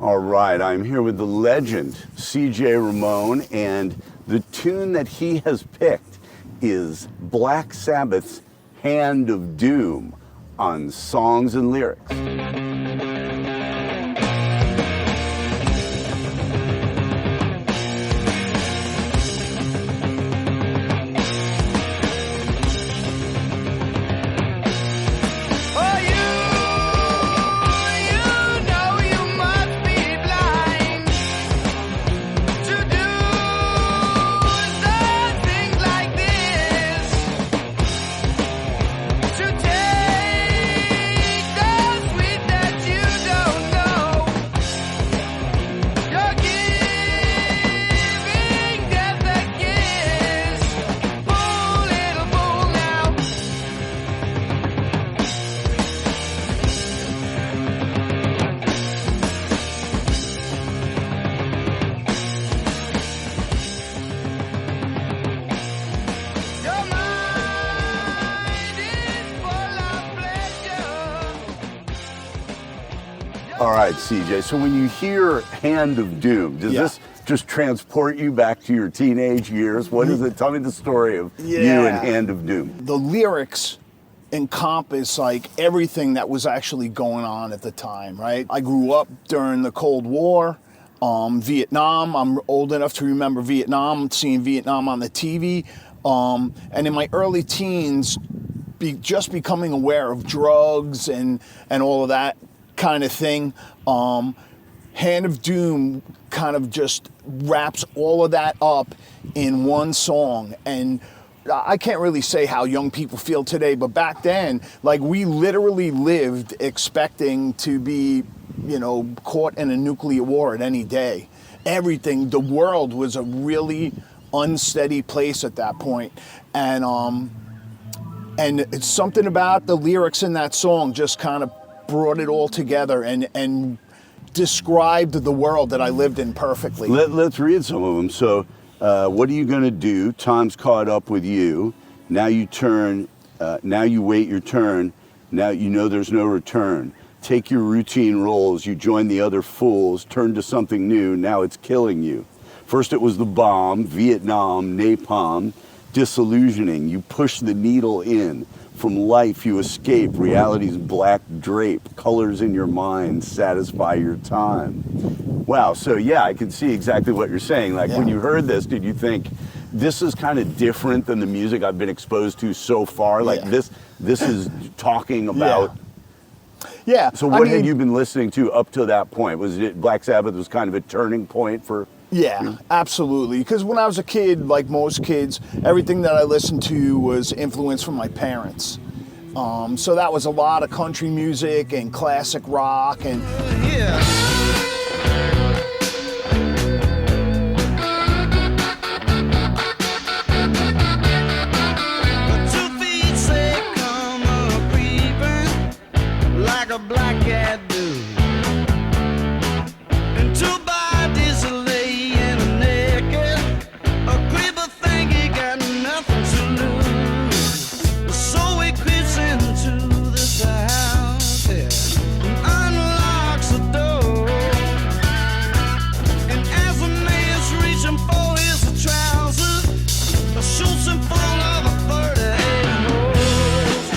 All right, I'm here with the legend, CJ Ramone, and the tune that he has picked is Black Sabbath's Hand of Doom on Songs and Lyrics. All right, CJ, so when you hear Hand of Doom, does this just transport you back to your teenage years? What is it? Tell me the story of you and Hand of Doom. The lyrics encompass like everything that was actually going on at the time, right? I grew up during the Cold War, Vietnam. I'm old enough to remember Vietnam, seeing Vietnam on the TV. And in my early teens, just becoming aware of drugs and all of that kind of thing. Hand of Doom kind of just wraps all of that up in one song. And I can't really say how young people feel today, but back then, like, we literally lived expecting to be, you know, caught in a nuclear war at any day. Everything, the world was a really unsteady place at that point. And it's something about the lyrics in that song just kind of brought it all together and described the world that I lived in perfectly. Let's read some of them. So, what are you going to do? Time's caught up with you. Now you turn. Now you wait your turn. Now you know there's no return. Take your routine roles. You join the other fools. Turn to something new. Now it's killing you. First it was the bomb, Vietnam, napalm, disillusioning. You push the needle in. From life you escape, reality's black drape, colors in your mind satisfy your time. Wow, so yeah, I can see exactly what you're saying. Like, when you heard this, did you think, this is kind of different than the music I've been exposed to so far? Like, this is talking about... Yeah. So what had you been listening to up to that point? Was it Black Sabbath was kind of a turning point for... Yeah, absolutely. Because when I was a kid, like most kids, everything that I listened to was influenced from my parents. So that was a lot of country music and classic rock and... a black cat do. And two bodies are laying naked. A creeper think he got nothing to lose. So he creeps into this house here and unlocks the door. And as the man's reaching for his trousers, shoots him full of a 38 holes.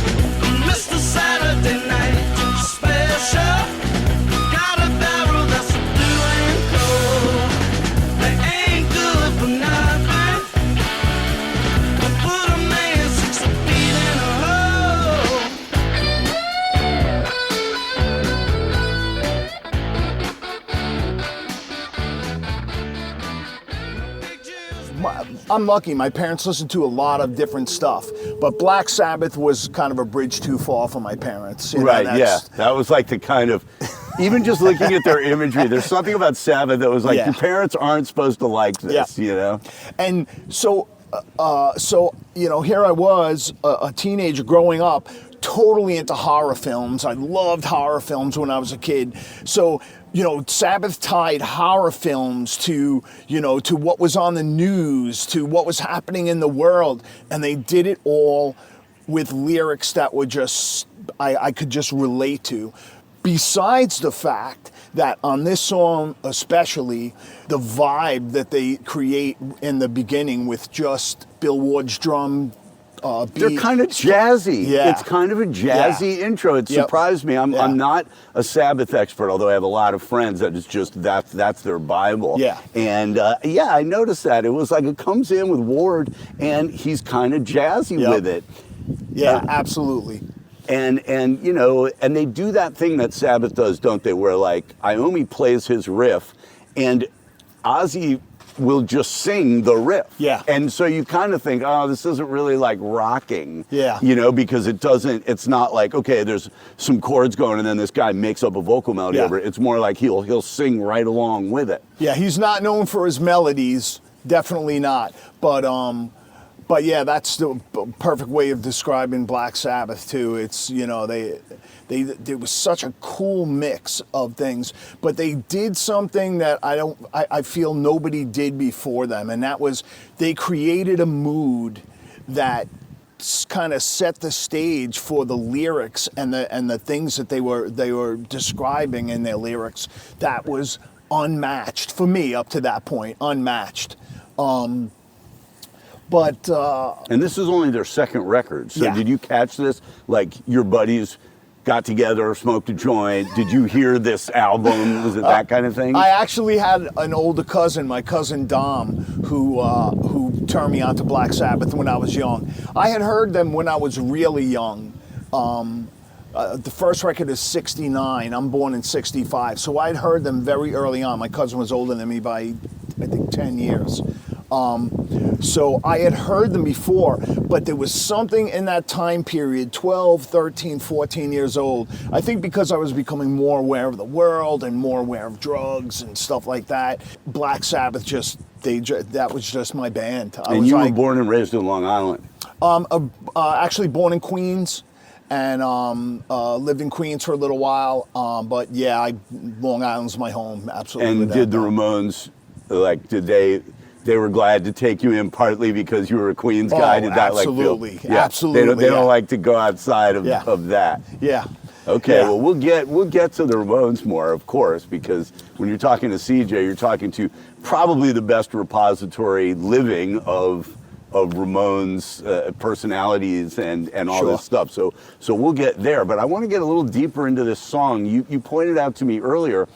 Mr. Saturday Night Special, got a barrel that's blue and cold. They ain't good for nothing, but put a man 6 feet in a hole. I'm lucky. My parents listened to a lot of different stuff, but Black Sabbath was kind of a bridge too far for my parents. You know, Right, yeah. That was like the kind of, even just looking at their imagery, there's something about Sabbath that was like, your parents aren't supposed to like this, you know? And so, you know, here I was, a teenager growing up, totally into horror films. I loved horror films when I was a kid. So, you know, Sabbath tied horror films to, you know, to what was on the news, to what was happening in the world. And they did it all with lyrics that were just, I could just relate to. Besides the fact that on this song especially, the vibe that they create in the beginning with just Bill Ward's drum beat. They're kind of jazzy. Yeah. It's kind of a jazzy intro. It Yep. surprised me. I'm Yeah. not a Sabbath expert, although I have a lot of friends that it's just that's their Bible. Yeah. And I noticed that. It was like it comes in with Ward and he's kind of jazzy Yep. with it. Yeah, absolutely. And you know, and they do that thing that Sabbath does, don't they? Where like Iommi plays his riff and Ozzy will just sing the riff. Yeah. And so you kind of think, oh, this isn't really like rocking. Yeah. You know, because it's not like, okay, there's some chords going and then this guy makes up a vocal melody Yeah. over it. It's more like he'll sing right along with it. Yeah, he's not known for his melodies, definitely not. But yeah, that's the perfect way of describing Black Sabbath too. It's, you know, there was such a cool mix of things, but they did something that I feel nobody did before them, and that was they created a mood that kind of set the stage for the lyrics and the things that they were describing in their lyrics that was unmatched for me up to that point, unmatched. But And this is only their second record. So Yeah. did you catch this? Like your buddies got together, smoked a joint. Did you hear this album? Was it that kind of thing? I actually had an older cousin, my cousin Dom, who turned me on to Black Sabbath when I was young. I had heard them when I was really young. The first record is '69. I'm born in '65, so I'd heard them very early on. My cousin was older than me by, I think, 10 years. So I had heard them before, but there was something in that time period, 12, 13, 14 years old. I think because I was becoming more aware of the world and more aware of drugs and stuff like that. Black Sabbath that was just my band. And you were born and raised in Long Island. Actually born in Queens and lived in Queens for a little while. But yeah, Long Island's my home, absolutely. And did the Ramones, like, they were glad to take you in partly because you were a Queens guy? Did that absolutely, like feel? Yeah. absolutely. They don't like to go outside of, Yeah. of that. Yeah. Okay, Yeah. well we'll get to the Ramones more, of course, because when you're talking to CJ, you're talking to probably the best repository living of Ramones personalities and all Sure. this stuff. So we'll get there, but I want to get a little deeper into this song. You pointed out to me earlier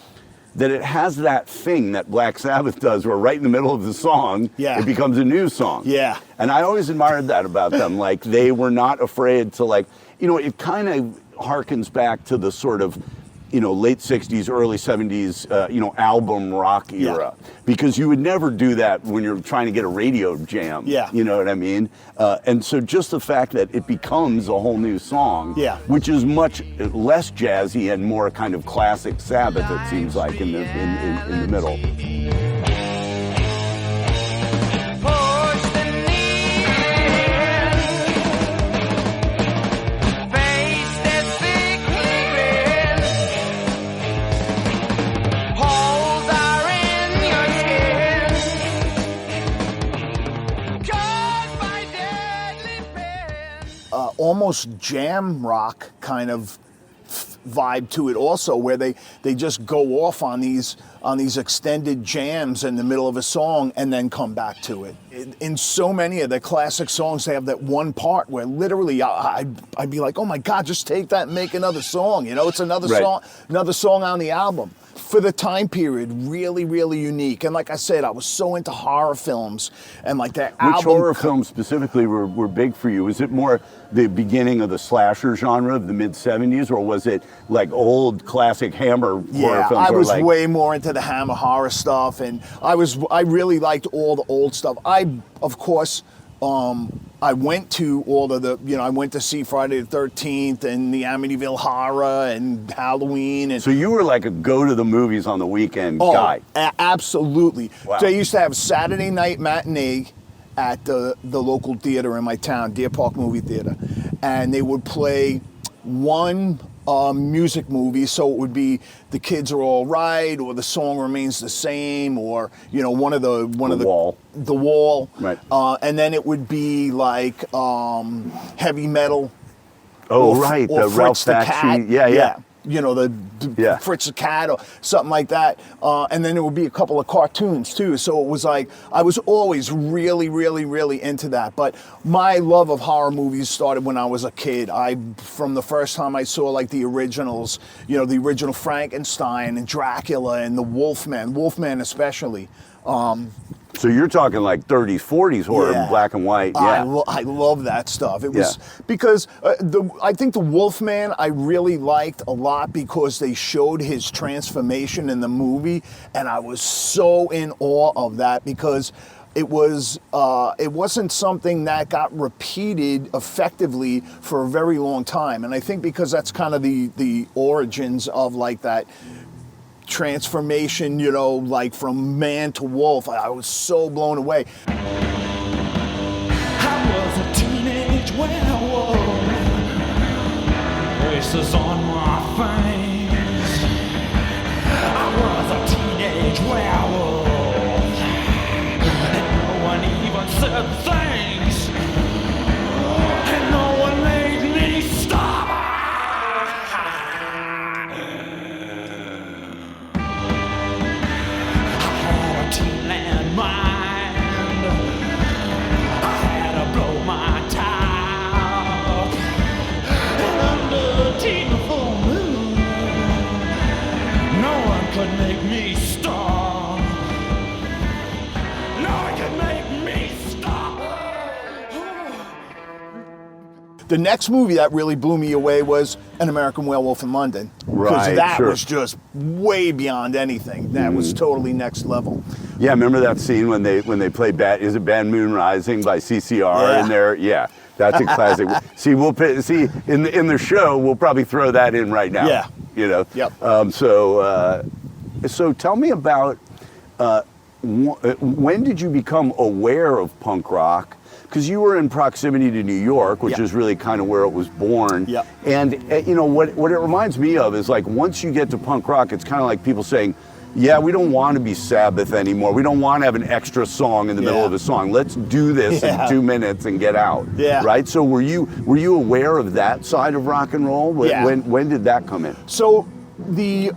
that it has that thing that Black Sabbath does where right in the middle of the song, Yeah. it becomes a new song. Yeah. And I always admired that about them. Like, they were not afraid to, like, you know, it kind of harkens back to the sort of, you know, late 60s, early 70s, album rock era. Yeah. Because you would never do that when you're trying to get a radio jam. Yeah. You know what I mean? And so just the fact that it becomes a whole new song, Yeah. which is much less jazzy and more kind of classic Sabbath, it seems like, in the middle. Push the needle, face that big clearing. Holes are in your skin, caused by deadly pain. Almost jam rock kind of vibe to it also, where they just go off on these extended jams in the middle of a song and then come back to it. In so many of the classic songs, they have that one part where literally I'd be like, oh my God, just take that and make another song. You know, it's another Right. song on the album. For the time period, really, really unique. And like I said, I was so into horror films and like that album. Which horror films specifically were big for you? Was it more the beginning of the slasher genre of the mid-70s, or was it like old classic Hammer horror Yeah, films? I or was like, way more into the Hammer horror stuff, and I really liked all the old stuff. Of course, I went to all of the, I went to see Friday the 13th and the Amityville Horror and Halloween. And So you were like a go to the movies on the weekend guy. Absolutely. Wow. They used to have Saturday night matinee at the local theater in my town, Deer Park Movie Theater, and they would play one music movie, so it would be The Kids Are All Right, or The Song Remains the Same, or one of the Wall. The Wall, Right. And then it would be like heavy metal. Oh, or right, or the Ralph Fritz the Cat. Bakshi. Yeah. Yeah. Fritz the Cat or something like that. And then there would be a couple of cartoons too. So it was like, I was always really, really, really into that. But my love of horror movies started when I was a kid. From the first time I saw like the originals, the original Frankenstein and Dracula and the Wolfman especially. So you're talking like 30s, 40s horror, Yeah. black and white. Yeah. I love that stuff. It was because I think the Wolfman I really liked a lot because they showed his transformation in the movie, and I was so in awe of that because it wasn't something that got repeated effectively for a very long time, and I think because that's kind of the origins of like that transformation, like from man to wolf. I was so blown away. I was a teenage werewolf, braces on my face. I was a teenage werewolf, and no one even said thanks, and no one made me stop. Teenland mind, I had to blow my top, and under teen full moon, no one could make me stop. No one could make me stop. The next movie that really blew me away was An American Werewolf in London. Because Right, that sure. was just way beyond anything. That was totally next level. Yeah, remember that scene when they play is it Bad Moon Rising by CCR Yeah. in there? Yeah, that's a classic. See, in the show we'll probably throw that in right now. Yeah. Yep. So tell me about when did you become aware of punk rock? Because you were in proximity to New York, which Yep. is really kind of where it was born. Yep. And what it reminds me of is like once you get to punk rock, it's kind of like people saying, yeah, we don't want to be Sabbath anymore. We don't want to have an extra song in the middle Yeah. of a song. Let's do this Yeah. in 2 minutes and get out. Yeah. Right? So were you aware of that side of rock and roll? Yeah. When did that come in? So the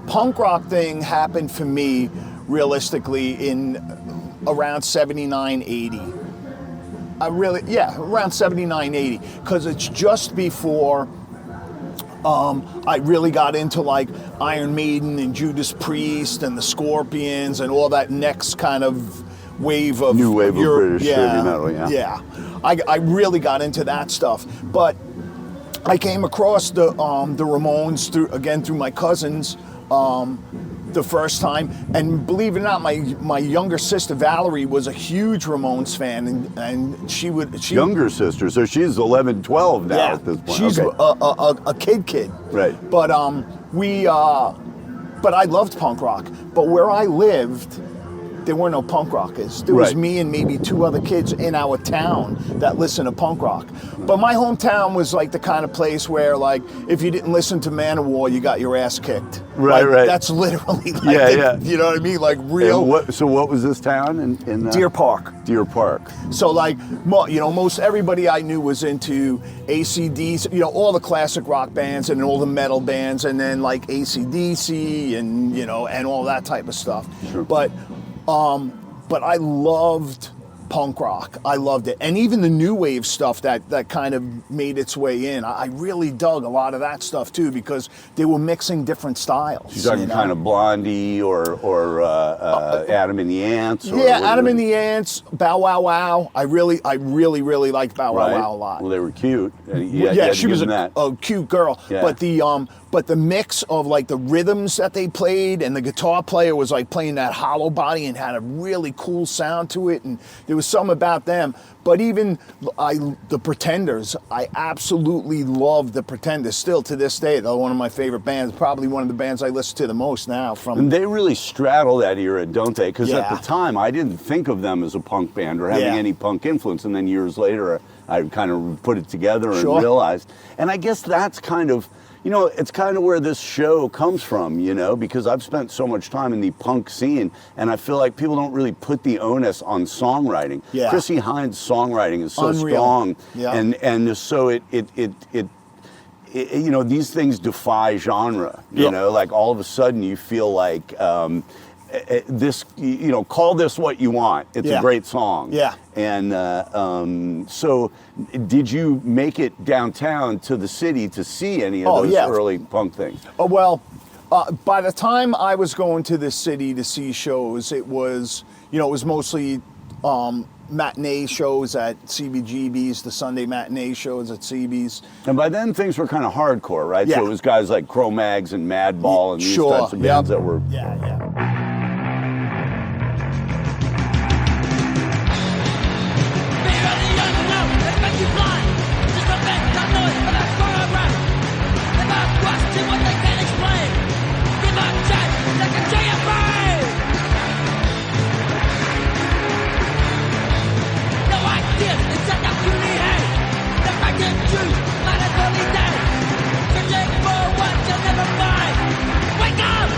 punk rock thing happened for me realistically in around 79, 80. Around 79, 80. Because it's just before I really got into like Iron Maiden and Judas Priest and the Scorpions and all that next kind of wave of New wave of Europe. British heavy metal, yeah. Yeah. I really got into that stuff. But I came across the Ramones through my cousins the first time, and believe it or not, my younger sister Valerie was a huge Ramones fan, and she Younger sister, so she's 11, 12 now yeah, at this point. she's Okay. a kid. Right. But but I loved punk rock. But where I lived, there were no punk rockers. There was Right. me and maybe 2 other kids in our town that listened to punk rock. But my hometown was like the kind of place where, like, if you didn't listen to Manowar, you got your ass kicked. Right, Like, right. That's literally like, Yeah. you know what I mean? Like real So what was this town in Deer Park. Deer Park. So like, most everybody I knew was into AC/DC, all the classic rock bands and all the metal bands, and then like AC/DC and and all that type of stuff. Sure. But I loved punk rock. I loved it. And even the new wave stuff that kind of made its way in. I really dug a lot of that stuff too because they were mixing different styles. You're talking kind of Blondie or Adam and the Ants? Or Yeah, what Adam were and they? the Ants, Bow Wow Wow. I really liked Bow Wow Right. Wow a lot. Well, they were cute. She was a cute girl. Yeah. But the mix of like the rhythms that they played and the guitar player was like playing that hollow body and had a really cool sound to it, and there was something about them. But even the Pretenders, I absolutely love the Pretenders. Still to this day, they're one of my favorite bands. Probably one of the bands I listen to the most now. And they really straddle that era, don't they? Because at Yeah. the time, I didn't think of them as a punk band or having Yeah. any punk influence. And then years later, I kind of put it together and Sure. realized. And I guess that's kind of, it's kind of where this show comes from, because I've spent so much time in the punk scene, and I feel like people don't really put the onus on songwriting. Yeah. Chrissy Hynde's songwriting is so Unreal. strong, Yeah. and so it you know, these things defy genre. You Yeah. know, like all of a sudden you feel like this. You know, call this what you want. It's Yeah. a great song. Yeah. And so, did you make it downtown to the city to see any of Oh, those yeah. early punk things? Oh, well, by the time I was going to the city to see shows, it was, you know, it was mostly matinee shows at CBGB's, the Sunday matinee shows at CB's. And by then things were kind of hardcore, right? Yeah. So it was guys like Cro-Mags and Madball and these Sure, types of bands that were. Yeah, yeah. Wake up!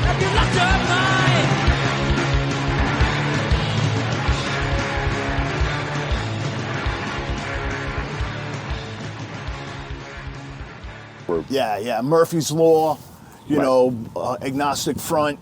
Have you lost your mind? Yeah, yeah. Murphy's Law, you Right. know, Agnostic Front.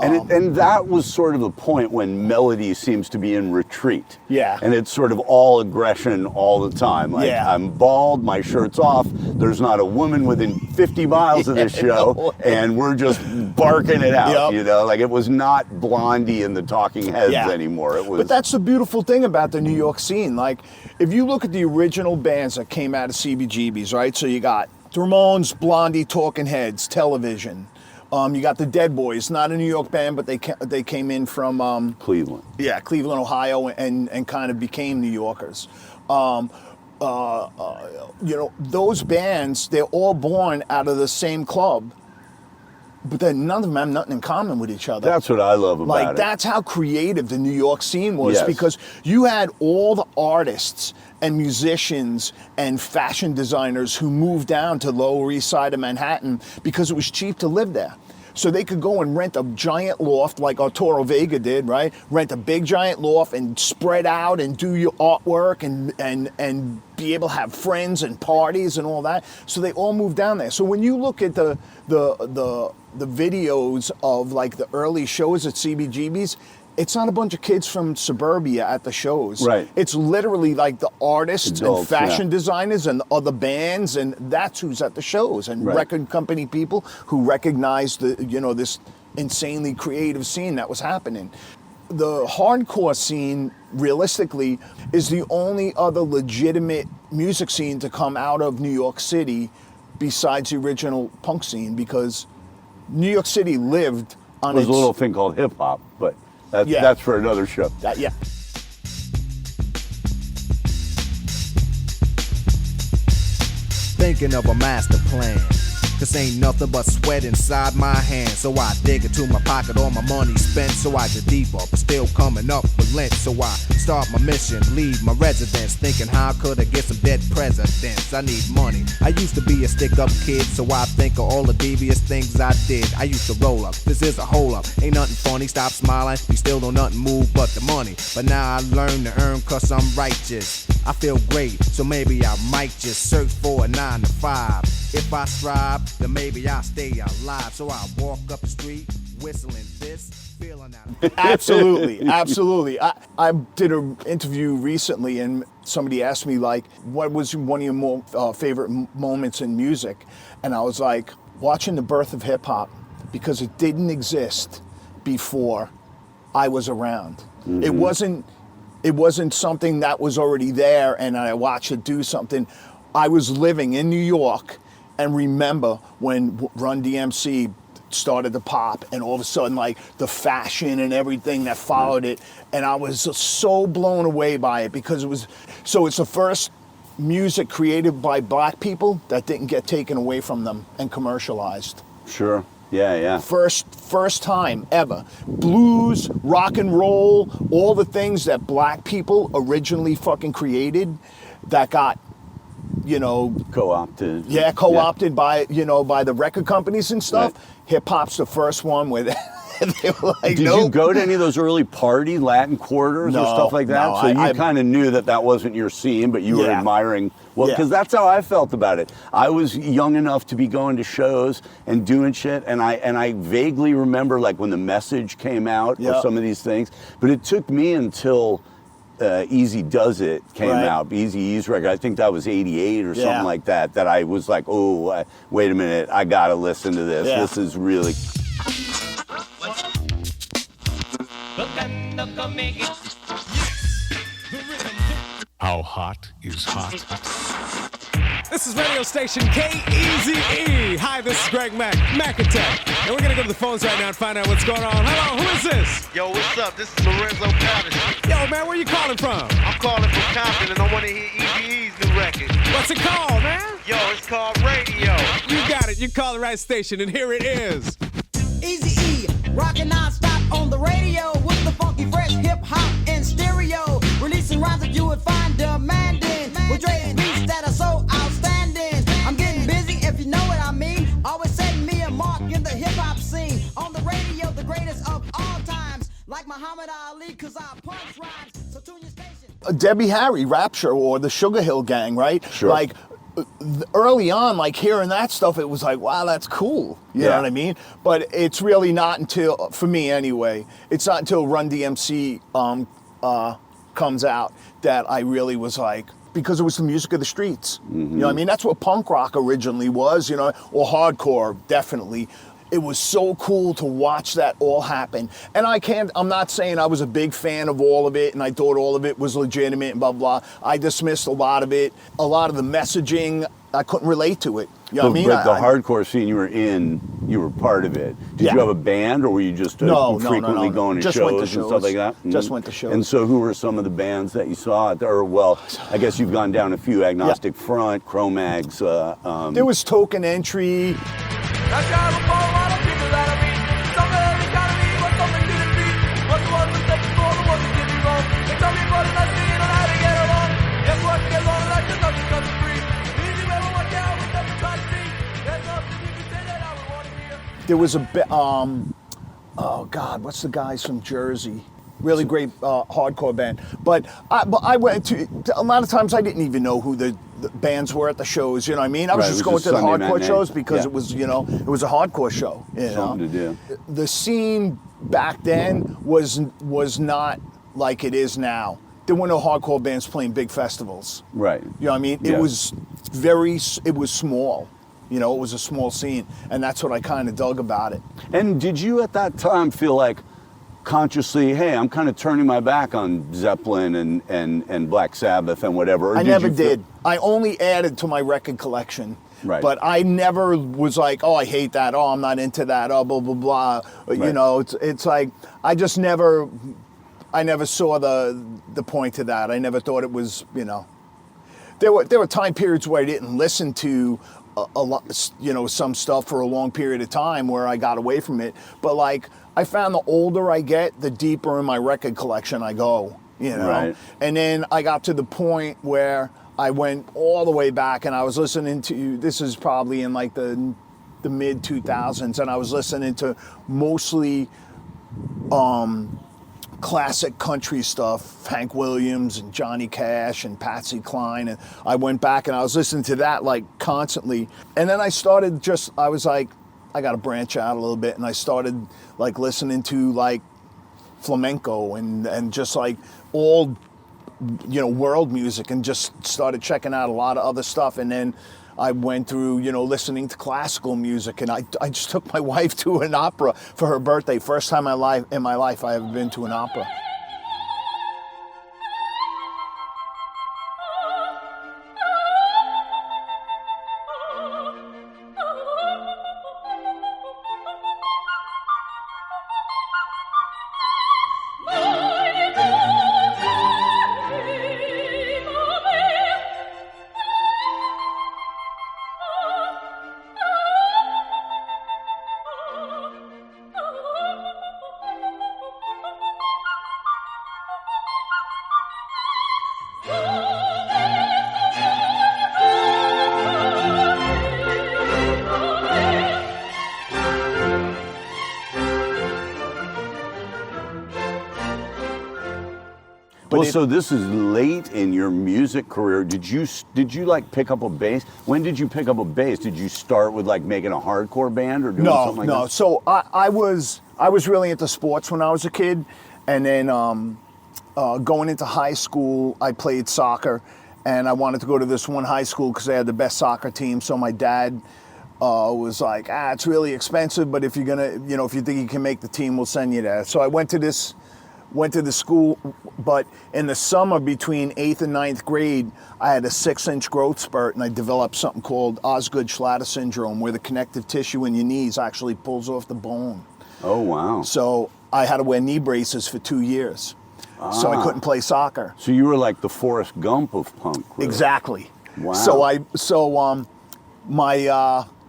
And that was sort of the point when melody seems to be in retreat. Yeah. And it's sort of all aggression all the time. Like, Yeah. I'm bald, my shirt's off, there's not a woman within 50 miles of this show, and we're just barking it out, Yep. you know? Like, it was not Blondie and the Talking Heads Yeah. anymore. It was. But that's the beautiful thing about the New York scene. Like, if you look at the original bands that came out of CBGB's, right? So you got the Ramones, Blondie, Talking Heads, Television. You got the Dead Boys, not a New York band, but they came in from Cleveland. Cleveland, Ohio, and kind of became New Yorkers. You know, those bands, they're all born out of the same club, but then none of them have nothing in common with each other. That's what I love about Like, it. that's how creative the New York scene was, Yes. because you had all the artists and musicians and fashion designers who moved down to Lower East Side of Manhattan because it was cheap to live there. So they could go and rent a giant loft like Arturo Vega did, right? Rent a big giant loft and spread out and do your artwork and be able to have friends and parties and all that. So they all moved down there. So when you look at the videos of like the early shows at CBGB's, it's not a bunch of kids from suburbia at the shows. Right. It's literally like the artists Adults, and fashion yeah. designers and other bands, and that's who's at the shows, and Right. record company people who recognize the, you know, this insanely creative scene that was happening. The hardcore scene, realistically, is the only other legitimate music scene to come out of New York City besides the original punk scene, because New York City lived on There's its... a little thing called hip hop, but Yeah. that's for another show. Yeah. Thinking of a master plan. This ain't nothing but sweat inside my hands. So I dig into my pocket, all my money spent. So I get deeper, but still coming up with lint. So I start my mission, leave my residence. Thinking how could I get some dead presidents? I need money. I used to be a stick-up kid, so I think of all the devious things I did. I used to roll up, this is a hole up. Ain't nothing funny, stop smiling. We still don't nothing move but the money. But now I learn to earn cause I'm righteous. I feel great, so maybe I might just search for a 9 to 5. If I strive, then maybe I'll stay alive. So I walk up the street, whistling this, feeling out. Absolutely, absolutely. I did an interview recently, and somebody asked me, like, what was one of your more favorite moments in music? And I was like, watching the birth of hip hop, because it didn't exist before I was around. Mm-hmm. It wasn't something that was already there and I watched it do something. I was living in New York and remember when Run DMC started to pop, and all of a sudden, like, the fashion and everything that followed it, and I was just so blown away by it, because it's the first music created by black people that didn't get taken away from them and commercialized. Sure. Yeah. First time ever. Blues, rock and roll, all the things that black people originally fucking created that got, you know, Co-opted. co-opted by, you know, by the record companies and stuff. Right. Hip hop's the first one where They were like, Did you nope. go to any of those early party Latin quarters or No, stuff like that? no, So I you kind of knew that wasn't your scene, but you were Yeah. admiring. Well, Yeah. because that's how I felt about it. I was young enough to be going to shows and doing shit, and I vaguely remember like when The Message came out or Yeah. some of these things. But it took me until Easy Does It came Right. out, Easy E's record. I think that was '88 or Yeah. something like that. That I was like, oh, wait a minute, I gotta listen to this. Yeah. This is really. How hot is hot? This is radio station KEZE. Hi, this is Greg Mac-Attack. And we're going to go to the phones right now and find out what's going on. Hello, who is this? Yo, what's up? This is Lorenzo Patterson. Yo, man, where you calling from? I'm calling from Compton and I want to hear EBE's new record. What's it called, man? Yo, it's called Radio. You got it. You call the right station, and here it is. Easy E, rockin' non-stop on the radio with the funky fresh hip-hop and stereo. Releasing rhymes that you would find demanding with Dre's beats that are so outstanding. I'm getting busy if you know what I mean. Always setting me a mark in the hip-hop scene. On the radio, the greatest of all times. Like Muhammad Ali, cause I punch rhymes. So tune your station. Debbie Harry, Rapture, or the Sugar Hill Gang, right? Sure. Like early on, like hearing that stuff, it was like, wow, that's cool. You know Yeah. what I mean? But it's really not until, for me anyway, it's not until Run DMC comes out that I really was like, because it was the music of the streets. You know what I mean? That's what punk rock originally was, you know, or hardcore, definitely. It was so cool to watch that all happen. And I'm not saying I was a big fan of all of it and I thought all of it was legitimate and blah, blah. I dismissed a lot of it. A lot of the messaging, I couldn't relate to it. You know what I mean? But the hardcore scene you were in, you were part of it. Did Yeah. you have a band, or were you just No, frequently no. going to Just shows went to and stuff like shows. that? Just went to shows. And so, who were some of the bands that you saw? Or well, I guess you've gone down a few: Agnostic Front, Cro-Mags. There was Token Entry. There was oh God, what's the guys from Jersey? Really great hardcore band. But I went to, a lot of times I didn't even know who the bands were at the shows, you know what I mean? I was Right, it just was going just to the Sunday hardcore matinee. shows because Yeah. it was, you know, it was a hardcore show. You know? Something to do. The scene back then was not like it is now. There were no hardcore bands playing big festivals. Right. You know what I mean? Yeah. It was small. You know, it was a small scene, and that's what I kind of dug about it. And did you at that time feel like consciously, hey, I'm kind of turning my back on Zeppelin and Black Sabbath and whatever? Or I never you feel- did. I only added to my record collection. Right. But I never was like, oh, I hate that. Oh, I'm not into that. Oh, blah, blah, blah. You Right. know, it's like, I never saw the point to that. I never thought it was, you know. There were time periods where I didn't listen to a lot, you know, some stuff for a long period of time where I got away from it. But like, I found the older I get, the deeper in my record collection I go, you know. Right. And then I got to the point where I went all the way back and I was listening to, this is probably in like the mid 2000s, and I was listening to mostly classic country stuff, Hank Williams and Johnny Cash and Patsy Cline, and I went back and I was listening to that like constantly. And then I was like, I gotta branch out a little bit, and I started like listening to like flamenco and just like all, you know, world music, and just started checking out a lot of other stuff. And then I went through, you know, listening to classical music, and I just took my wife to an opera for her birthday. First time in my life I have been to an opera. Well, so this is late in your music career. Did you like pick up a bass? When did you pick up a bass? Did you start with like making a hardcore band or doing something like that? No. So I was really into sports when I was a kid, and then going into high school, I played soccer, and I wanted to go to this one high school because they had the best soccer team. So my dad was like, it's really expensive, but if you're gonna, if you think you can make the team, we'll send you there. So I went to the school, but in the summer between 8th and 9th grade, I had a 6-inch growth spurt, and I developed something called Osgood-Schlatter syndrome, where the connective tissue in your knees actually pulls off the bone. Oh, wow. So I had to wear knee braces for 2 years. So I couldn't play soccer. So you were like the Forrest Gump of punk. Really. Exactly. Wow. So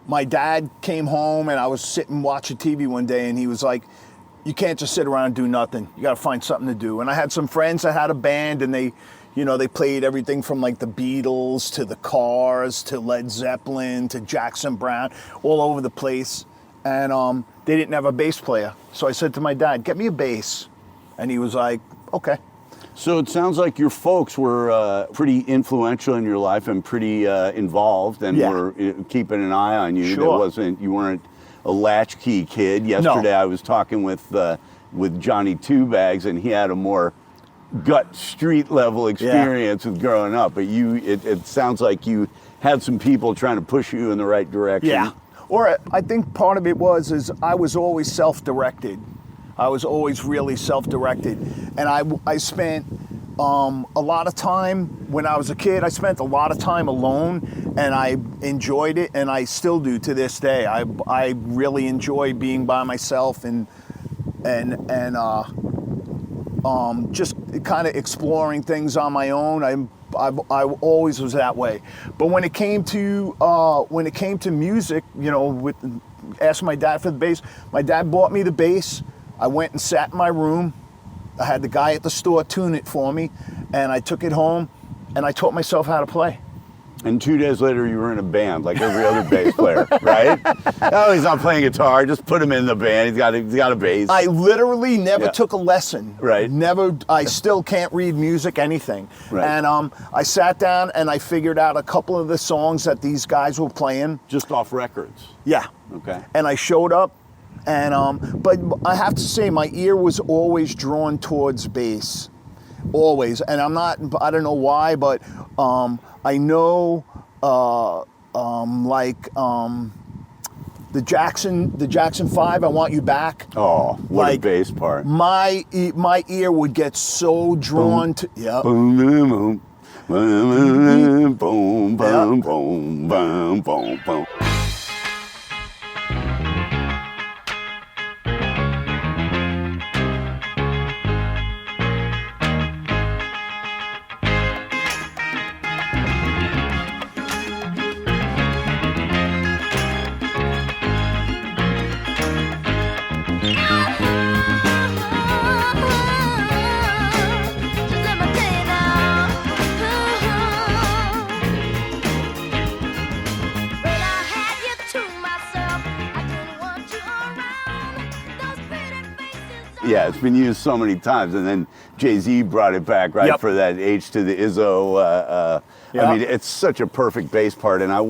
my dad came home, and I was sitting watching TV one day, and he was like, you can't just sit around and do nothing. You got to find something to do. And I had some friends that had a band, and they played everything from like the Beatles to the Cars to Led Zeppelin to Jackson Browne, all over the place. And they didn't have a bass player. So I said to my dad, get me a bass. And he was like, okay. So it sounds like your folks were pretty influential in your life and pretty involved, and were keeping an eye on you. Sure. You weren't a latchkey kid. Yesterday No. I was talking with Johnny Two Bags, and he had a more gut street level experience with growing up. But it sounds like you had some people trying to push you in the right direction. Yeah. Or I think part of it is I was always self-directed. I was always really self-directed, and I spent a lot of time when I was a kid. I spent a lot of time alone, and I enjoyed it, and I still do to this day. I really enjoy being by myself and just kind of exploring things on my own. I always was that way. But when it came to music, asked my dad for the bass. My dad bought me the bass. I went and sat in my room. I had the guy at the store tune it for me, and I took it home, and I taught myself how to play. And 2 days later, you were in a band like every other bass player, right? Oh, he's not playing guitar. Just put him in the band. He's got a bass. I literally never took a lesson. Right. Never. I still can't read music, anything. Right. And I sat down and I figured out a couple of the songs that these guys were playing. Just off records. Yeah. Okay. And I showed up, and but I have to say my ear was always drawn towards bass, always. And I don't know why, but I know the Jackson 5, I Want You Back. Oh, what like, a bass part. My ear would get so drawn to Boom, boom, boom, boom, boom, boom, boom, boom, boom, boom. Yeah, it's been used so many times, and then Jay-Z brought it back, right, for that H to the Izzo. I mean, it's such a perfect bass part, and I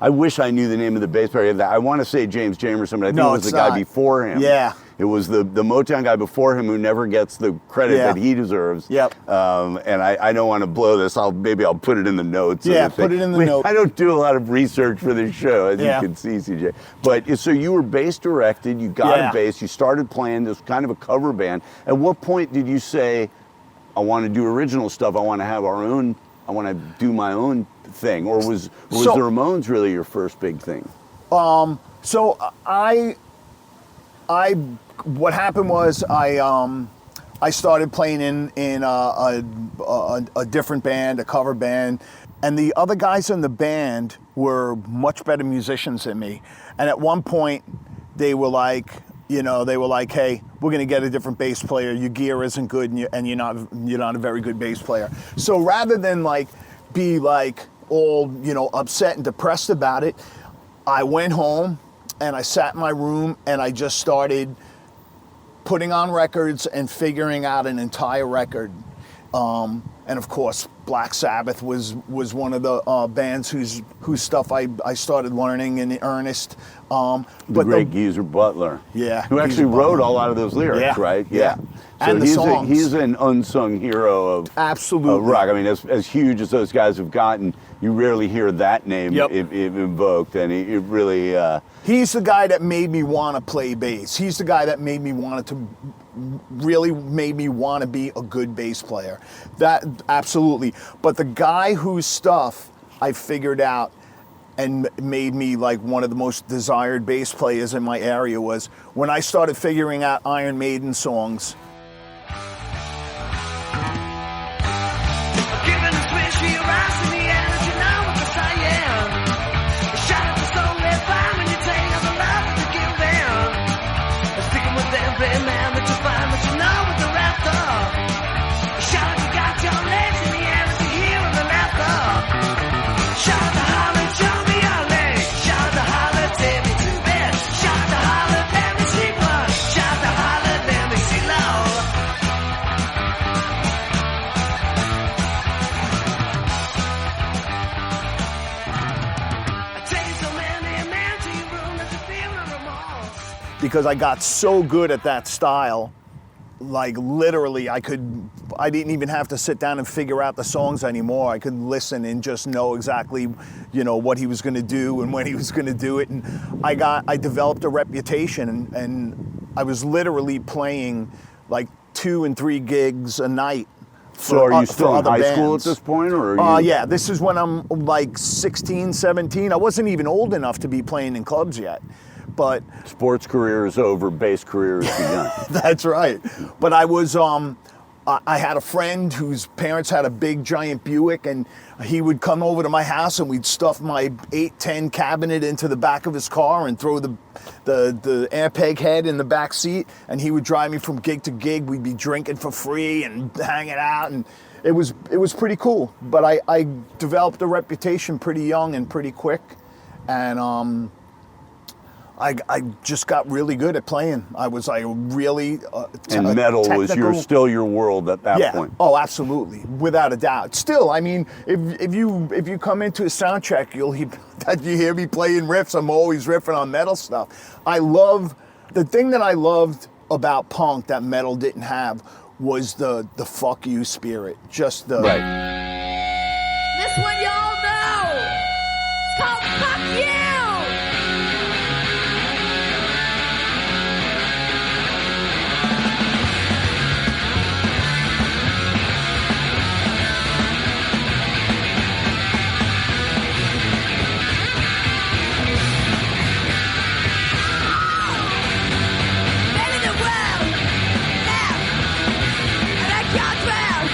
wish I knew the name of the bass player. I want to say James Jamerson, but I think it was the guy before him. Yeah. It was the Motown guy before him who never gets the credit that he deserves. Yep. And I don't want to blow this. Maybe I'll put it in the notes. Yeah, put it in the notes. I don't do a lot of research for this show, as you can see, CJ. But so you were bass directed. You got a bass. You started playing this kind of a cover band. At what point did you say, I want to do original stuff. I want to have our own. I want to do my own thing. Or was the Ramones really your first big thing? So what happened was I started playing in a different band, a cover band, and the other guys in the band were much better musicians than me. And at one point, they were like, hey, we're gonna get a different bass player. Your gear isn't good, and you're not a very good bass player. So rather than be all upset and depressed about it, I went home and I sat in my room and I just started putting on records and figuring out an entire record. And of course, Black Sabbath was one of the bands whose stuff I started learning in earnest. The great Geezer Butler. Yeah, Who actually Geezer wrote Butler. a lot of those lyrics, Yeah, right? yeah. So And the songs. he's an unsung hero of Absolutely. rock. I mean, as huge as those guys have gotten, you rarely hear that name Yep. invoked, and it really. He's the guy that made me want to play bass. He's the guy that made me want to be a good bass player. That absolutely. But the guy whose stuff I figured out and made me like one of the most desired bass players in my area was when I started figuring out Iron Maiden songs. Giving a switch for your eyes in the air, you know what to say, yeah. Shout out to soul, they're fine when you take all the love that you give them. Sticking with every man that you find, but you know what they're after. Shout out, you got your legs in the air as you hear them laughter. Shout out to Holly, show me your legs. Shout out to Holly, take me to bed. Shout out to Holly, let me see blood. Shout out to Holly, let me see love. I tell you so many men to your room that you feel no remorse. Because I got so good at that style, like literally I didn't even have to sit down and figure out the songs anymore. I could listen and just know exactly, what he was going to do and when he was going to do it. And I developed a reputation, and I was literally playing like 2 and 3 gigs a night. So are you still in other high school at bands. this point, or are you? Yeah, this is when I'm like 16, 17. I wasn't even old enough to be playing in clubs yet. But Sports career is over, bass career has begun. that's right. But I was, I had a friend whose parents had a big giant Buick, and he would come over to my house and we'd stuff my 810 cabinet into the back of his car and throw the airpeg head in the back seat, and he would drive me from gig to gig. We'd be drinking for free and hanging out, and it was pretty cool. But I developed a reputation pretty young and pretty quick, and I just got really good at playing. I was like really And metal was technical. still your world at that Yeah. point. Oh, absolutely, without a doubt. Still, I mean, if you come into a sound check, you hear me playing riffs. I'm always riffing on metal stuff. The thing that I loved about punk that metal didn't have was the fuck you spirit. Just the Right. This one y'all know. It's called Fuck You. Men in the world. Now. And I can't drown.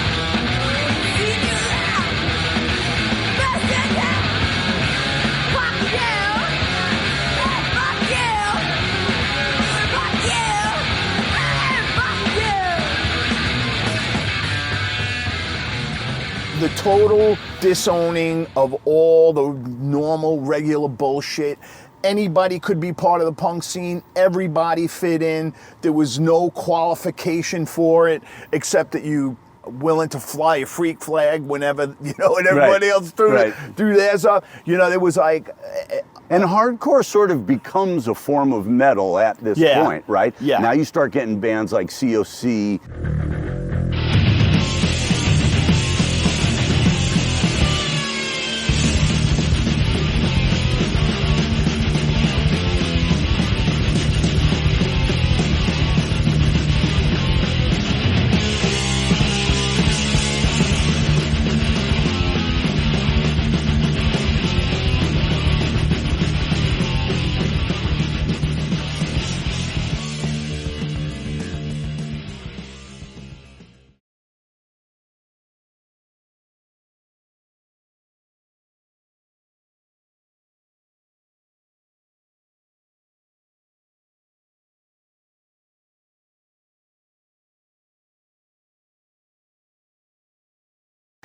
See you loud. Best in town. Fuck you. Fuck you. Fuck you. And fuck you. the total disowning of all the normal, regular bullshit. Anybody could be part of the punk scene. Everybody fit in. There was no qualification for it, except that you willing to fly a freak flag whenever, and everybody else threw theirs up. There was like... And hardcore sort of becomes a form of metal at this Yeah. point, right? Yeah. Now you start getting bands like COC.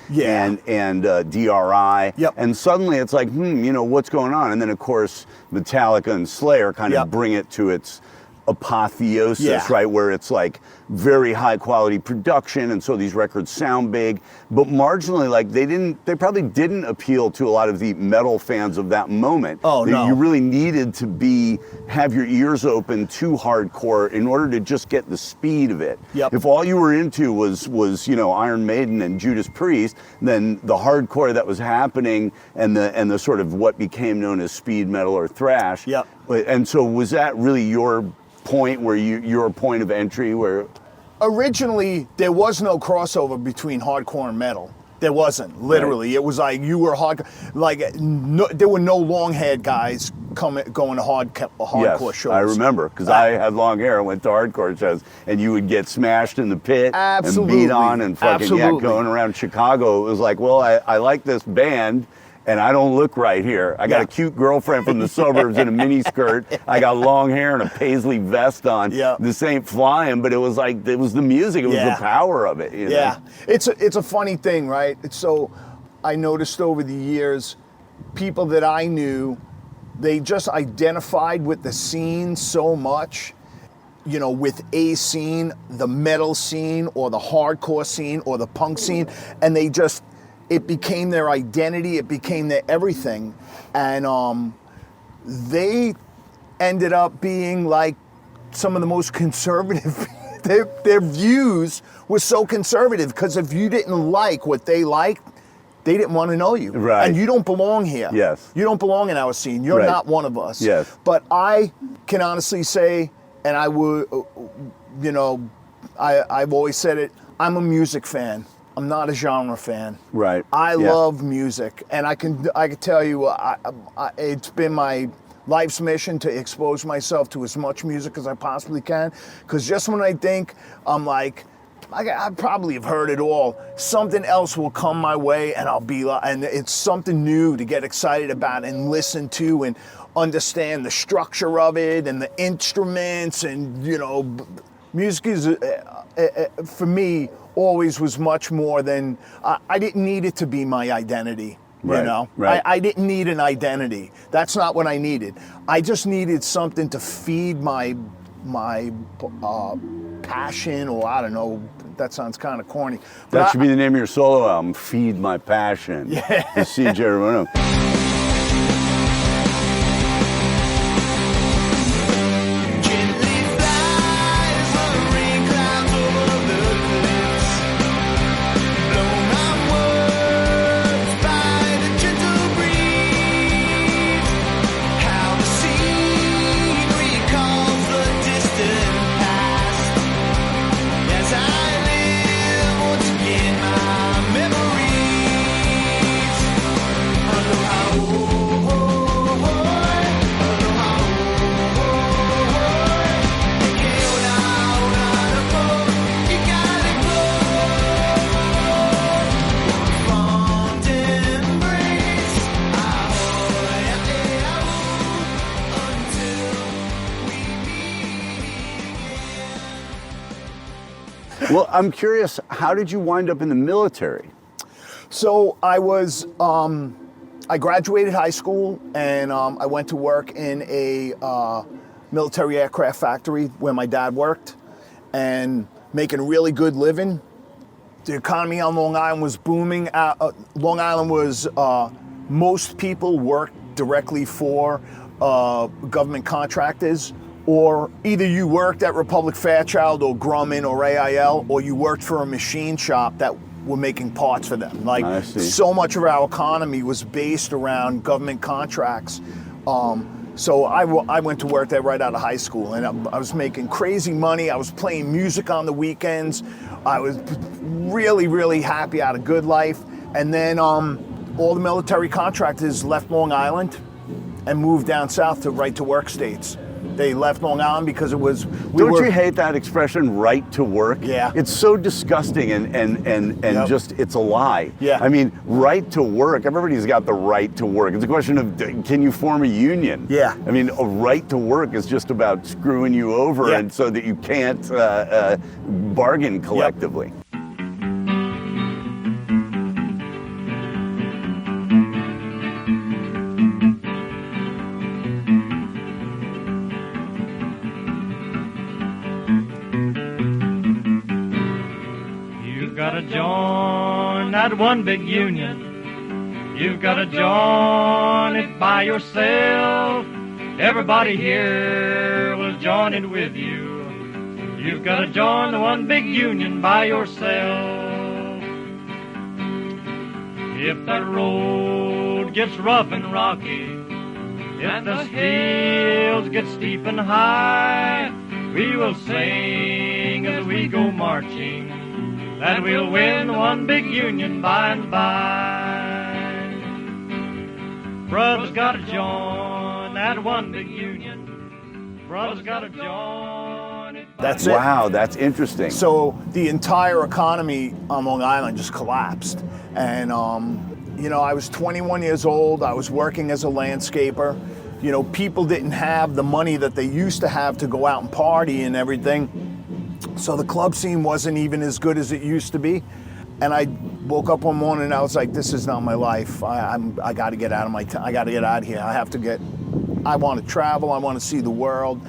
Yeah. and DRI. Yep. And suddenly it's like, what's going on? And then of course Metallica and Slayer kind of Yep. bring it to its apotheosis, Yeah. right, where it's like very high quality production, and so these records sound big, but marginally, like they probably didn't appeal to a lot of the metal fans of that moment. Oh, no. You really needed to have your ears open to hardcore in order to just get the speed of it. Yep. If all you were into was Iron Maiden and Judas Priest, then the hardcore that was happening and the sort of what became known as speed metal or thrash. Yep. And so was that really your point where your point of entry where Originally, there was no crossover between hardcore and metal. There wasn't, literally. It was like you were hardcore. Like, there were no long-haired guys going to hardcore shows. I remember, because I had long hair and went to hardcore shows, and you would get smashed in the pit Absolutely. and beat on and fucking going around Chicago. It was like, well, I like this band, and I don't look right here. I got a cute girlfriend from the suburbs in a mini skirt. I got long hair and a paisley vest on. Yeah. This ain't flying, but it was like, it was the music. It was the power of it. You know? It's a funny thing, right? So I noticed over the years, people that I knew, they just identified with the scene so much, with a scene, the metal scene or the hardcore scene or the punk scene, and it became their identity, it became their everything. And they ended up being like some of the most conservative. Their views were so conservative because if you didn't like what they liked, they didn't want to know you. Right. And you don't belong here. Yes. You don't belong in our scene. You're Right. not one of us. Yes. But I can honestly say, and I would, I've always said it, I'm a music fan. I'm not a genre fan. Right. I love music, and I can tell you, it's been my life's mission to expose myself to as much music as I possibly can. Because just when I think I'm like, I probably have heard it all, something else will come my way, and I'll be like, and it's something new to get excited about and listen to and understand the structure of it and the instruments, and music is for me. Always was much more than I didn't need it to be my identity. Right, right. I didn't need an identity. That's not what I needed. I just needed something to feed my passion, or I don't know. That sounds kind of corny. But That should be the name of your solo album, Feed My Passion. Yeah. The CJ Ramone. Well, I'm curious, how did you wind up in the military? So I was, I graduated high school, and I went to work in a military aircraft factory where my dad worked, and making a really good living. The economy on Long Island was booming. Long Island was, most people worked directly for government contractors, or either you worked at Republic Fairchild or Grumman or AIL, or you worked for a machine shop that were making parts for them. Like, I see. so much of our economy was based around government contracts. So I went to work there right out of high school, and I was making crazy money. I was playing music on the weekends. I was really, really happy, had a good life. And then all the military contractors left Long Island and moved down south to right-to-work states. They left Long Island because it was... Don't you hate that expression, right to work? Yeah. It's so disgusting and Yep. just, it's a lie. Yeah. I mean, right to work, everybody's got the right to work. It's a question of, can you form a union? Yeah. I mean, a right to work is just about screwing you over, Yeah. and so that you can't bargain collectively. gotta join that one big union. You've gotta join it by yourself. Everybody here will join it with you. You've gotta join the one big union by yourself. If that road gets rough and rocky, if the hills get steep and high, we will sing as we go marching, that we'll win one big union by and by. Brothers gotta join that one big union. Brothers gotta join it. That's it. Wow, that's interesting. So the entire economy on Long Island just collapsed. And, you know, I was 21 years old. I was working as a landscaper. You know, people didn't have the money that they used to have to go out and party and everything. So the club scene wasn't even as good as it used to be. And I woke up one morning and I was like, this is not my life. I got to get out of I got to get out of here. I want to travel. I want to see the world.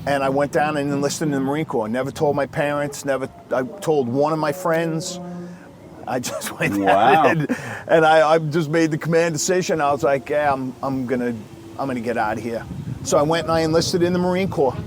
And I went down and enlisted in the Marine Corps. Never told my parents, I told one of my friends. I just went down and I just made the command decision. I was like, yeah, I'm gonna get out of here. So I went and I enlisted in the Marine Corps.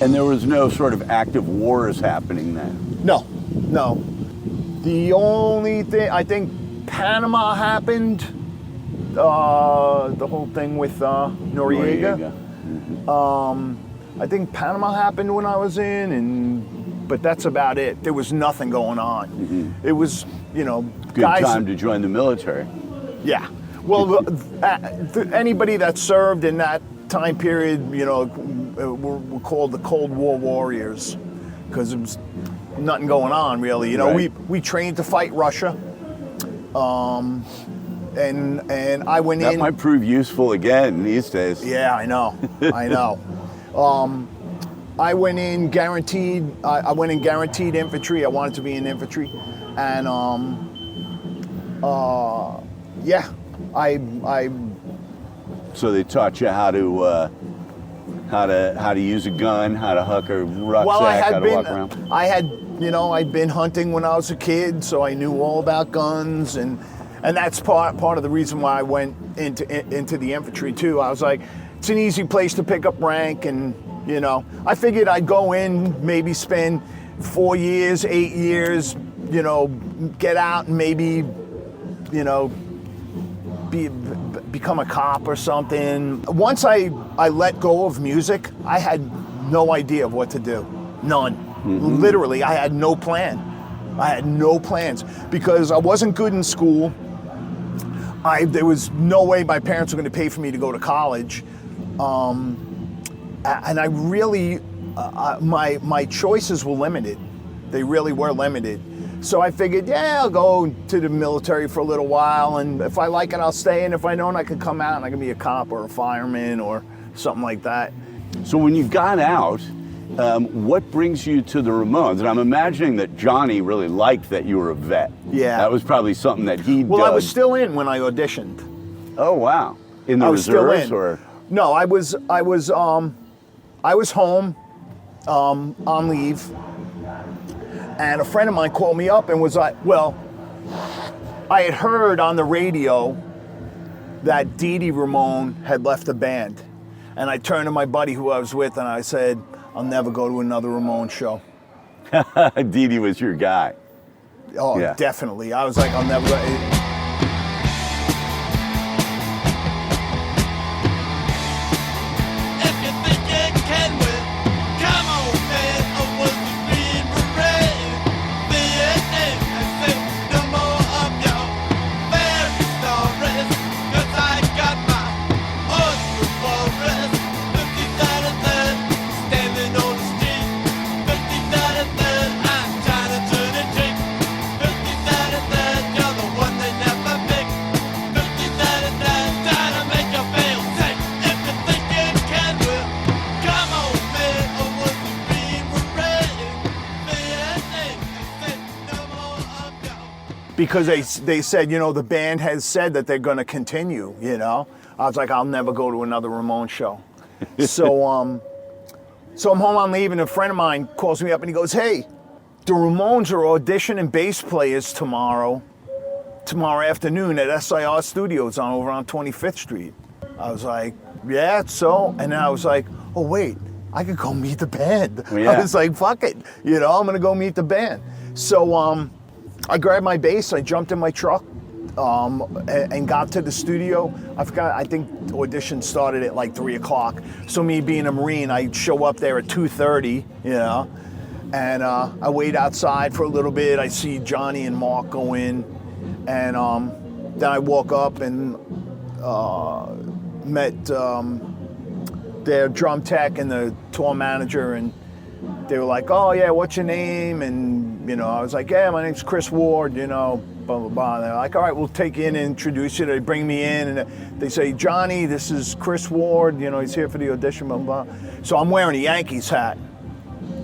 And there was no sort of active wars happening then? No. The only thing, I think Panama happened, the whole thing with Noriega. Mm-hmm. I think Panama happened when I was in, but that's about it. There was nothing going on. Mm-hmm. It was, you know, good time to join the military. Yeah. Well, anybody that served in that time period, you know, were called the Cold War warriors because there was nothing going on really. You know, right. we trained to fight Russia, and I went in. That might prove useful again these days. Yeah, I know. I went in guaranteed. I went in guaranteed infantry. I wanted to be in infantry, and yeah, I. So they taught you how to use a gun, how to huck a rucksack, how to walk around. I'd been hunting when I was a kid, so I knew all about guns, and that's part of the reason why I went into the infantry too. I was like, it's an easy place to pick up rank, and you know, I figured I'd go in, maybe spend 4 years, 8 years, you know, get out and maybe, you know, become a cop or something. Once I let go of music, I had no idea of what to do. None. Mm-hmm. Literally, I had no plan. I had no plans because I wasn't good in school. There was no way my parents were going to pay for me to go to college. And I really, my choices were limited. They really were limited. So I figured, yeah, I'll go to the military for a little while, and if I like it, I'll stay, and if I don't, I can come out and I can be a cop or a fireman or something like that. So when you got out, what brings you to the Ramones? And I'm imagining that Johnny really liked that you were a vet. Yeah. That was probably something that he Well, I was still in when I auditioned. Oh, wow. In the reserves? Or? No, I was home on leave. And a friend of mine called me up and was like, well, I had heard on the radio that Dee Dee Ramone had left the band. And I turned to my buddy who I was with and I said, I'll never go to another Ramone show. Dee Dee was your guy. Oh, yeah. Definitely. I was like, I'll never go. because they said, you know, the band has said that they're going to continue, you know. I was like, I'll never go to another Ramone show. So so I'm home, I'm leaving, a friend of mine calls me up and he goes, hey, the Ramones are auditioning bass players tomorrow afternoon at SIR Studios over on 25th Street. I was like, yeah, so, and then I was like, oh wait, I could go meet the band. Yeah. I was like, fuck it, you know, I'm gonna go meet the band. So I grabbed my bass, I jumped in my truck, and got to the studio. I think audition started at like 3 o'clock. So me being a Marine, I show up there at 2:30, you know, and I wait outside for a little bit. I see Johnny and Mark go in, and then I walk up and met their drum tech and the tour manager, and they were like, oh yeah, what's your name? And, you know, I was like, yeah, my name's Chris Ward, you know, blah, blah, blah. And they're like, all right, we'll take you in and introduce you. They bring me in and they say, Johnny, this is Chris Ward, you know, he's here for the audition, blah, blah, blah. So I'm wearing a Yankees hat,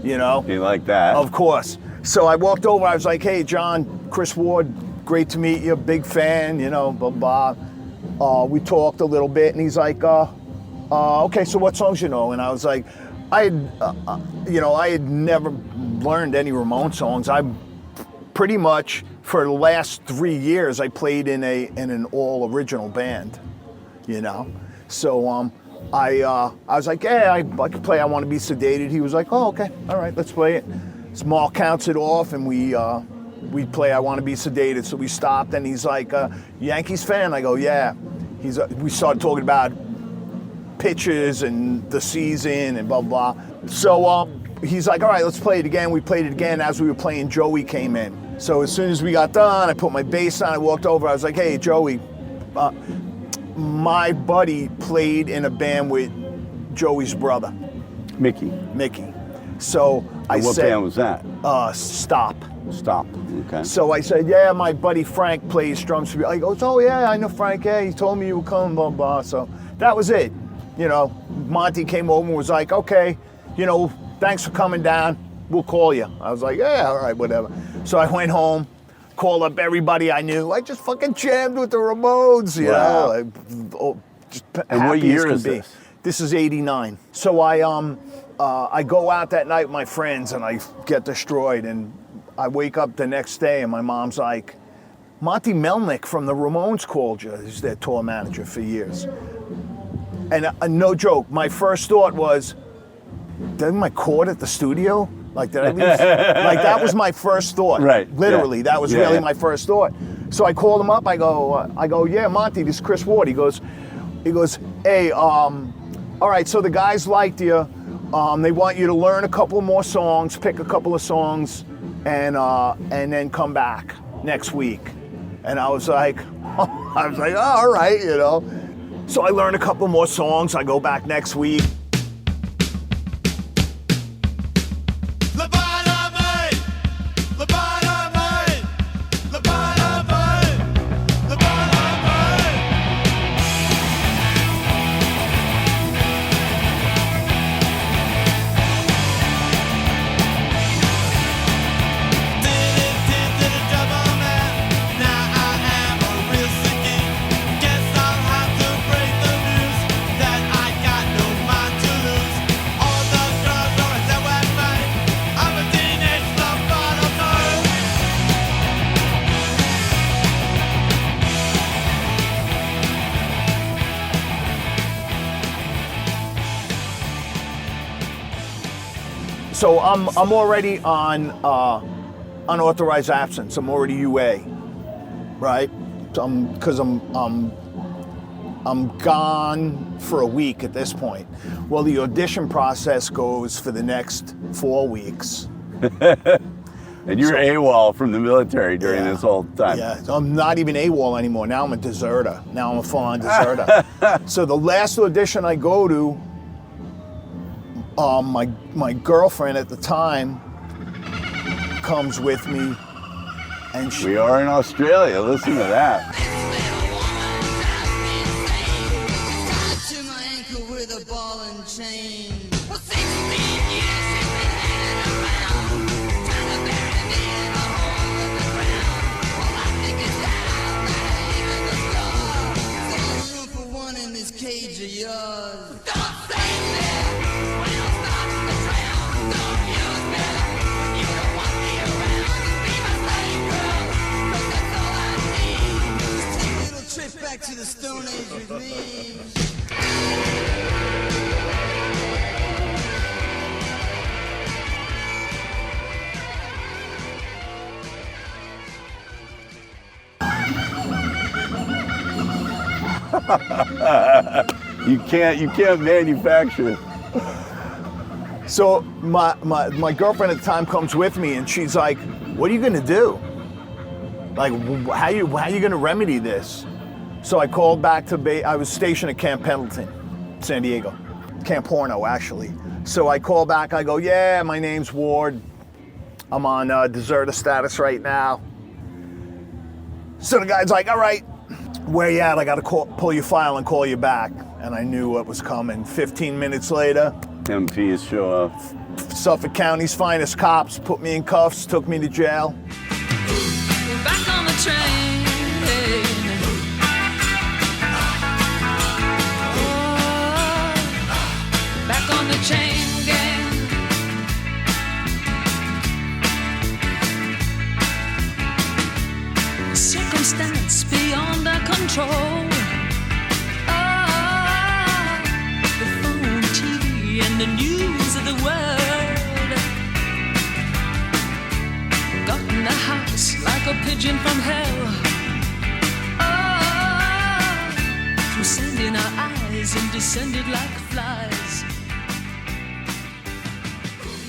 you know. You like that? Of course. So I walked over, I was like, hey, John, Chris Ward, great to meet you, big fan, you know, blah, blah. We talked a little bit and he's like, okay, so what songs you know? And I was like, I had never learned any Ramone songs. I pretty much, for the last 3 years, I played in an all original band, you know. So I was like, yeah, I can play I Want to Be Sedated. He was like, oh, okay, all right, let's play it. Small counts it off, and we play I Want to Be Sedated. So we stopped, and he's like, Yankees fan? I go, yeah. We started talking about pitches and the season and blah, blah. So he's like, all right, let's play it again. We played it again. As we were playing, Joey came in. So as soon as we got done, I put my bass on, I walked over, I was like, hey, Joey, my buddy played in a band with Joey's brother. Mickey. So I said... What band was that? Stop. Stop, okay. So I said, yeah, my buddy Frank plays drums for me. He goes, oh yeah, I know Frank, yeah, he told me you were coming, blah, blah. So that was it. You know, Monty came over and was like, okay, you know, thanks for coming down. We'll call you. I was like, yeah, all right, whatever. So I went home, called up everybody I knew. I just fucking jammed with the Ramones, you know. Just and what year is this? This is 89. So I go out that night with my friends and I get destroyed. And I wake up the next day and my mom's like, Monty Melnick from the Ramones called you. He's their tour manager for years. And no joke, my first thought was, did my cord at the studio? Like, did I leave? Like, that was my first thought. Right. Literally, yeah. that was really my first thought. So I called him up. I go, yeah, Monty, this is Chris Ward. He goes, hey, all right, so the guys liked you. They want you to learn a couple more songs, pick a couple of songs, and then come back next week. And I was like, oh, all right, you know. So I learned a couple more songs. I go back next week. So I'm already on unauthorized absence. I'm already UA, right? Because I'm gone for a week at this point. Well, the audition process goes for the next 4 weeks. And you're AWOL from the military during this whole time. Yeah, I'm not even AWOL anymore. Now I'm a deserter. Now I'm a full-on deserter. So the last audition I go to, my girlfriend at the time comes with me, and we are in Australia. Listen to that. To my ankle with a ball and chain. You can't manufacture. So my girlfriend at the time comes with me, and she's like, "What are you gonna do? Like, how you gonna remedy this?" So I called back to I was stationed at Camp Pendleton, San Diego, Camp Horno actually. So I call back. I go, "Yeah, my name's Ward. I'm on deserter status right now." So the guy's like, "All right, where you at? I gotta pull your file and call you back." And I knew what was coming. 15 minutes later, MPs show up. Suffolk County's finest cops put me in cuffs, took me to jail. We're back on the train. Oh, back on the chain gang. Circumstance beyond our control. Oh, the phone, TV, and the news of the world. Got in the house like a pigeon from hell. Oh, through sand in our eyes and descended like flies.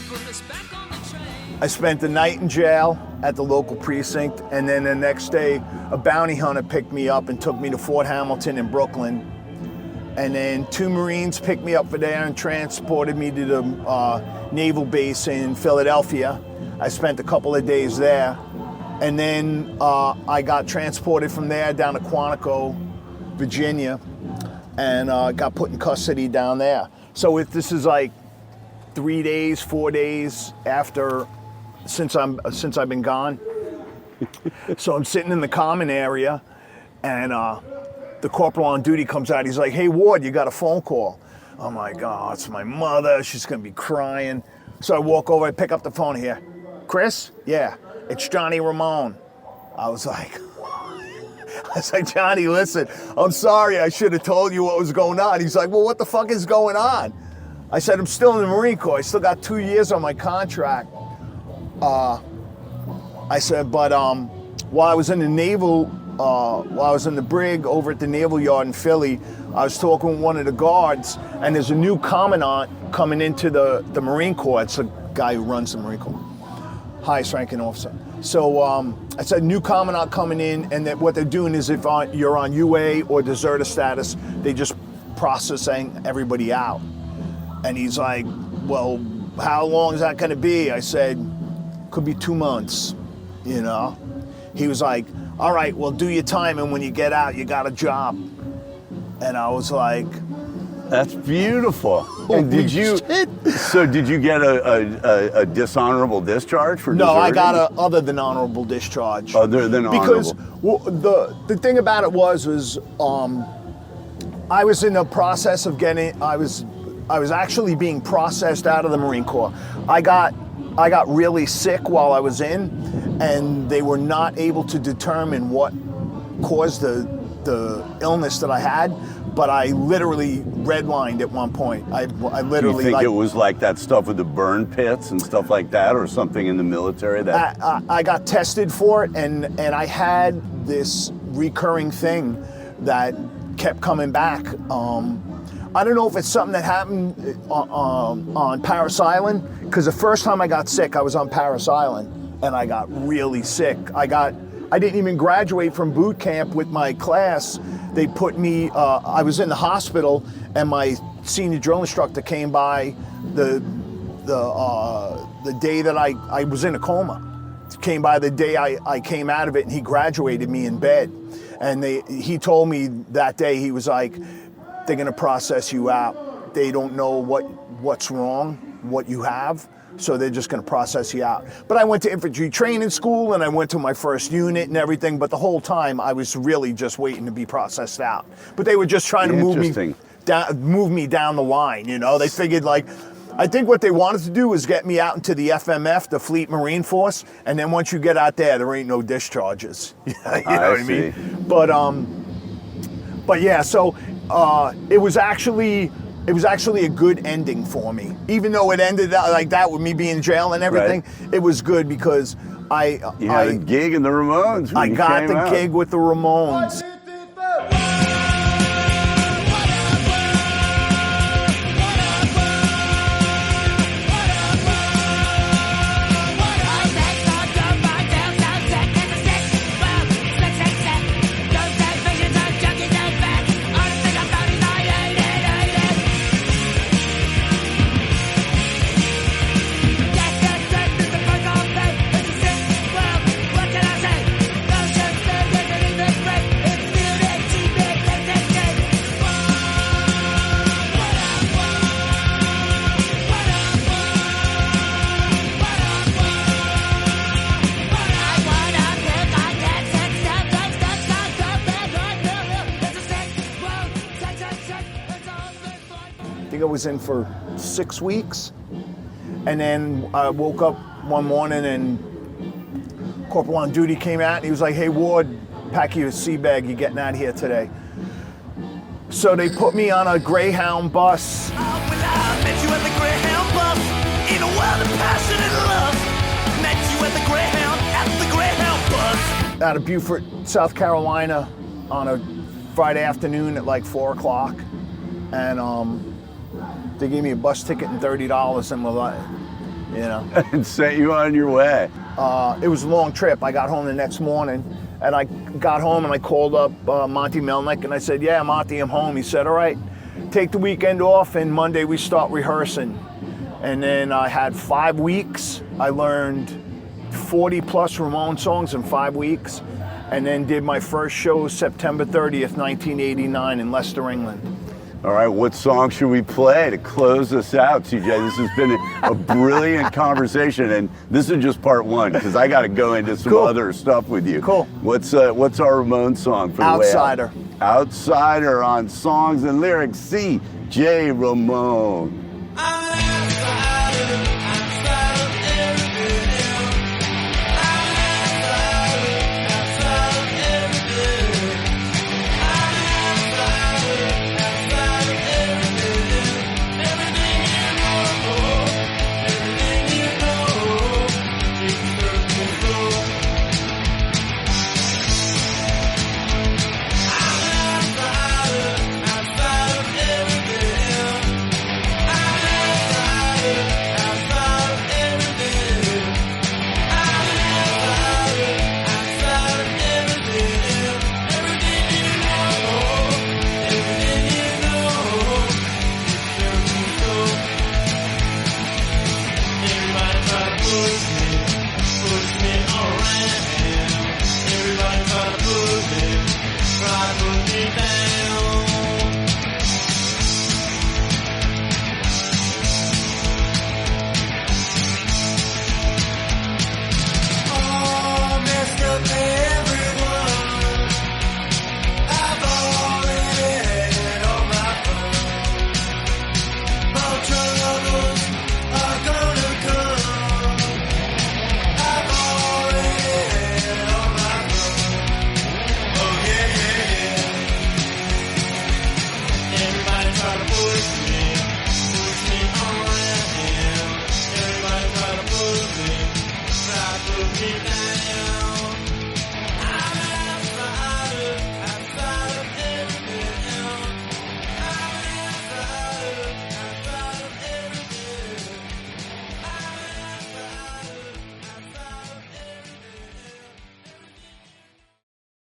Put us back on the train. I spent the night in jail at the local precinct, and then the next day, a bounty hunter picked me up and took me to Fort Hamilton in Brooklyn. And then 2 Marines picked me up for there and transported me to the naval base in Philadelphia. I spent a couple of days there. And then I got transported from there down to Quantico, Virginia, and got put in custody down there. So this is like 3 days, 4 days after since I've been gone. So I'm sitting in the common area, and the corporal on duty comes out. He's like, "Hey Ward, you got a phone call." I'm like, "Oh, it's my mother. She's gonna be crying." So I walk over, I pick up the phone here. "Chris? Yeah, it's Johnny Ramone." I was like, "Johnny, listen, I'm sorry. I should have told you what was going on." He's like, "Well, what the fuck is going on?" I said, "I'm still in the Marine Corps. I still got 2 years on my contract." I said, "But while I was in the naval, while I was in the brig over at the Naval Yard in Philly, I was talking with one of the guards, and there's a new commandant coming into the Marine Corps. It's a guy who runs the Marine Corps, highest ranking officer." So I said, "New commandant coming in, and that what they're doing is if you're on UA or deserter status, they just processing everybody out." And he's like, "Well, how long is that going to be?" I said, "Could be 2 months, you know." He was like, "All right, well, do your time, and when you get out, you got a job." And I was like, That's beautiful. And did you get a dishonorable discharge for No, I deserting? got a other than honorable discharge. Other than because honorable. the thing about it was I was in the process of I was actually being processed out of the Marine Corps. I got really sick while I was in, and they were not able to determine what caused the illness that I had. But I literally redlined at one point. I literally. Do you think it was like that stuff with the burn pits and stuff like that, or something in the military that? I got tested for it, and I had this recurring thing that kept coming back. I don't know if it's something that happened on Paris Island, because the first time I got sick, I was on Paris Island, and I got really sick. I didn't even graduate from boot camp with my class. They put me, I was in the hospital, and my senior drill instructor came by the day that I was in a coma. Came by the day I came out of it, and he graduated me in bed. And he told me that day, he was like, "They're gonna process you out. They don't know what's wrong, what you have, so they're just gonna process you out." But I went to infantry training school, and I went to my first unit and everything, but the whole time I was really just waiting to be processed out. But they were just trying to move me down the line, you know? They figured, like, I think what they wanted to do was get me out into the FMF, the Fleet Marine Force, and then once you get out there ain't no discharges. You know what I mean? But yeah, so it was actually a good ending for me. Even though it ended like that with me being in jail and everything, It was good because You had a gig in the Ramones. I got the gig with the Ramones. was in for 6 weeks. And then I woke up one morning and Corporal on duty came out and he was like, hey Ward, pack your sea bag, you're getting out of here today. So they put me on a Greyhound bus. Well, I met you at the Greyhound bus in a wild and passionate love. Met you at the Greyhound bus. Out of Beaufort, South Carolina on a Friday afternoon at like 4 o'clock. And they gave me a bus ticket and $30 and was like, you know. And sent you on your way. It was a long trip. I got home the next morning and I got home and I called up Monty Melnick and I said, yeah, Monty, I'm home. He said, all right, take the weekend off and Monday we start rehearsing. And then I had 5 weeks. I learned 40 plus Ramone songs in 5 weeks and then did my first show September 30th, 1989 in Leicester, England. All right, what song should we play to close us out, TJ? This has been a brilliant conversation, and this is just part one because I got to go into some other stuff with you. Cool. What's our Ramone song for the Outsider. way out? Outsider on Songs and Lyrics. C.J. Ramone. Everybody try to push me.